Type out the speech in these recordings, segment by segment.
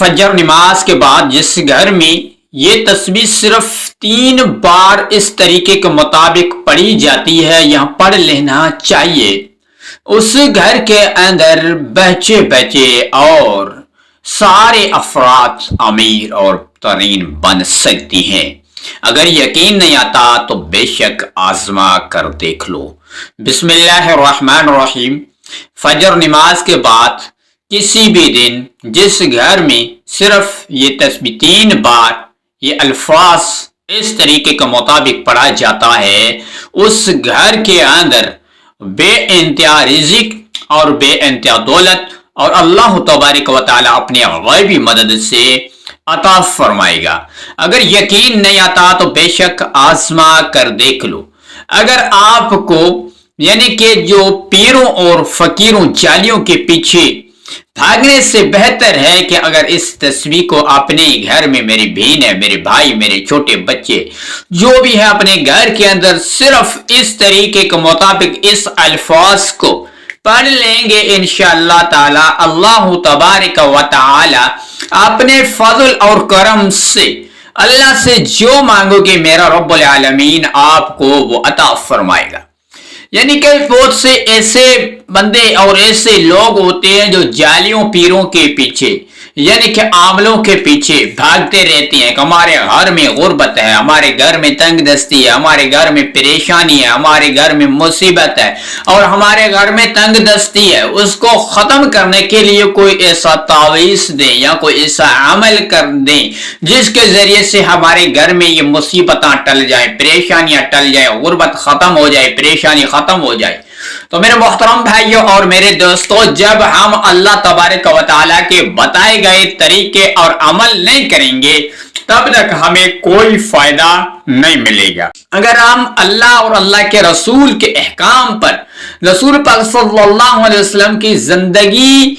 فجر نماز کے بعد جس گھر میں یہ تسبیح صرف 3 بار اس طریقے کے مطابق پڑھی جاتی ہے یہاں پڑھ لینا چاہیے۔ اس گھر کے اندر بچے بچے اور سارے افراد امیر اور ترین بن سکتی ہیں۔ اگر یقین نہیں آتا تو بے شک آزما کر دیکھ لو۔ بسم اللہ الرحمن الرحیم۔ فجر نماز کے بعد کسی بھی دن جس گھر میں صرف یہ تسبیح 3 بار یہ الفاظ اس طریقے کے مطابق پڑھا جاتا ہے، اس گھر کے اندر بے انتہا رزق اور بے انتہا دولت اور اللہ تبارک و تعالی اپنی غیبی مدد سے عطا فرمائے گا۔ اگر یقین نہیں آتا تو بے شک آزما کر دیکھ لو۔ اگر آپ کو یعنی کہ جو پیروں اور فقیروں جالیوں کے پیچھے بھاگنے سے بہتر ہے کہ اگر اس تسبیح کو اپنے گھر میں، میری بہن ہے، میرے بھائی، میرے چھوٹے بچے جو بھی ہے اپنے گھر کے اندر صرف اس طریقے کے مطابق اس الفاظ کو پڑھ لیں گے، انشاءاللہ تعالی اللہ تبارک و تعالی اپنے فضل اور کرم سے اللہ سے جو مانگو گے میرا رب العالمین آپ کو وہ عطا فرمائے گا۔ یعنی کہ بہت سے ایسے بندے اور ایسے لوگ ہوتے ہیں جو جالیوں پیروں کے پیچھے یعنی کہ عاملوں کے پیچھے بھاگتے رہتے ہیں کہ ہمارے گھر میں غربت ہے، ہمارے گھر میں تنگ دستی ہے، ہمارے گھر میں پریشانی ہے، ہمارے گھر میں مصیبت ہے اور ہمارے گھر میں تنگ دستی ہے، اس کو ختم کرنے کے لیے کوئی ایسا تعویذ دیں یا کوئی ایسا عمل کر دیں جس کے ذریعے سے ہمارے گھر میں یہ مصیبتاں ٹل جائیں، پریشانیاں ٹل جائیں، غربت ختم ہو جائے، پریشانی ختم ہو جائے۔ تو میرے محترم بھائیوں اور میرے دوستوں، جب ہم اللہ تبارک و تعالیٰ کے بتائے گئے طریقے اور عمل نہیں کریں گے تب تک ہمیں کوئی فائدہ نہیں ملے گا۔ اگر ہم اللہ اور اللہ کے رسول کے احکام پر، رسول پاک صلی اللہ علیہ وسلم کی زندگی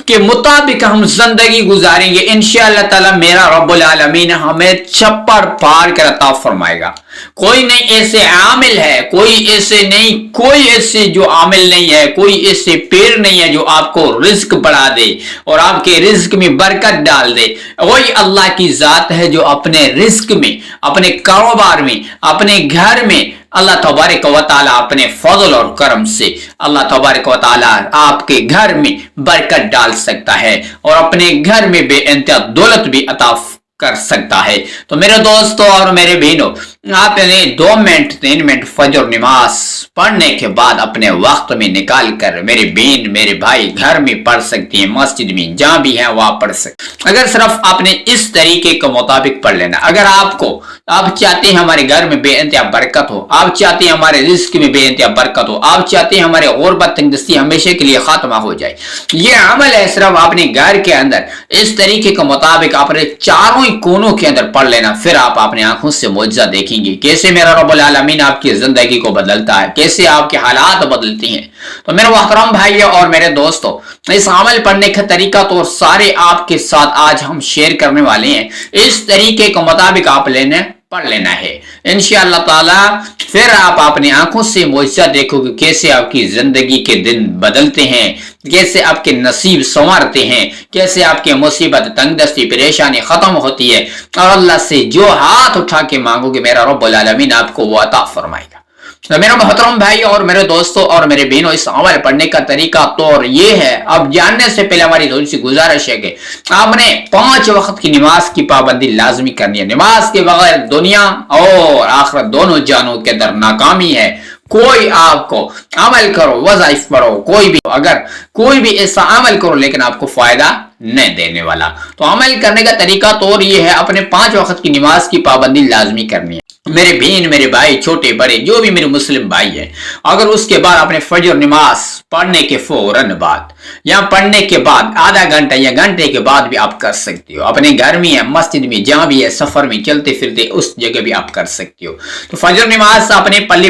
کے مطابق ہم زندگی گزاریں گے، انشاءاللہ تعالی میرا رب العالمین ہمیں چھپڑ پار کر عطا فرمائے گا۔ کوئی نہیں ایسے عامل ہے، کوئی ایسے جو عامل نہیں ہے، کوئی ایسے پیر نہیں ہے جو آپ کو رزق بڑھا دے اور آپ کے رزق میں برکت ڈال دے۔ وہی اللہ کی ذات ہے جو اپنے رزق میں، اپنے کاروبار میں، اپنے گھر میں اللہ تبارک و تعالیٰ اپنے فضل اور کرم سے اللہ تبارک و تعالیٰ آپ کے گھر میں برکت ڈال سکتا ہے اور اپنے گھر میں بے انتہا دولت بھی عطا کر سکتا ہے۔ تو میرے دوستوں اور میرے بہنوں، آپ نے 2 منٹ 3 منٹ فجر نماز پڑھنے کے بعد اپنے وقت میں نکال کر میرے بہن میرے بھائی گھر میں پڑھ سکتی ہیں، مسجد میں جہاں بھی ہیں وہاں پڑھ سکتے ہیں۔ اگر صرف آپ نے اس طریقے کے مطابق پڑھ لینا، اگر آپ چاہتے ہیں ہمارے گھر میں بے انتہا برکت ہو، آپ چاہتے ہیں ہمارے رزق میں بے انتہا برکت ہو، آپ چاہتے ہیں ہمارے غربت تنگ دستی ہمیشہ کے لیے خاتمہ ہو جائے، یہ عمل ہے صرف اپنے گھر کے اندر اس طریقے کے مطابق اپنے چاروں کونوں کے اندر پڑھ لینا، پھر آپ اپنے آنکھوں سے معجزہ دیکھیں گے کیسے میرا رب العالمین آپ کی زندگی کو بدلتا ہے، کیسے آپ کے حالات بدلتے ہیں۔ تو میرے محترم بھائیوں اور میرے دوستوں، اس عمل پڑھنے کا طریقہ تو سارے آپ کے ساتھ آج ہم شیئر کرنے والے ہیں، اس طریقے کے مطابق آپ پڑھ لینا ہے انشاءاللہ تعالی، پھر آپ اپنی آنکھوں سے معجزہ دیکھو گے کیسے آپ کی زندگی کے دن بدلتے ہیں، کیسے آپ کے نصیب سنورتے ہیں، کیسے آپ کے مصیبت تنگ دستی پریشانی ختم ہوتی ہے اور اللہ سے جو ہاتھ اٹھا کے مانگو گے میرا رب العالمین آپ کو وہ عطا فرمائے گا۔ تو میرے محترم بھائی اور میرے دوستوں اور میرے بہنوں، اس عمل پڑھنے کا طریقہ طور یہ ہے، اب جاننے سے پہلے ہماری تھوڑی سی گزارش ہے کہ آپ نے 5 وقت کی نماز کی پابندی لازمی کرنی ہے۔ نماز کے بغیر دنیا اور آخرت دونوں جانوں کے اندر ناکامی ہے۔ کوئی آپ کو عمل کرو، وظائف پڑھو، اگر کوئی بھی ایسا عمل کرو لیکن آپ کو فائدہ نہیں دینے والا۔ تو عمل کرنے کا طریقہ طور یہ ہے، اپنے 5 وقت کی نماز کی پابندی لازمی کرنی ہے۔ میرے بہن میرے بھائی چھوٹے بڑے جو بھی میرے مسلم بھائی ہیں، اگر اس کے بعد اپنے فجر نماز پڑھنے کے فوراً بعد یا پڑھنے کے بعد آدھا گھنٹہ یا گھنٹے کے بعد بھی آپ کر سکتے ہو، اپنے گھر میں یا مسجد میں جہاں بھی ہے، سفر میں چلتے پھرتے اس جگہ بھی آپ کر سکتے ہو۔ تو فجر نماز اپنے پڑھ لی،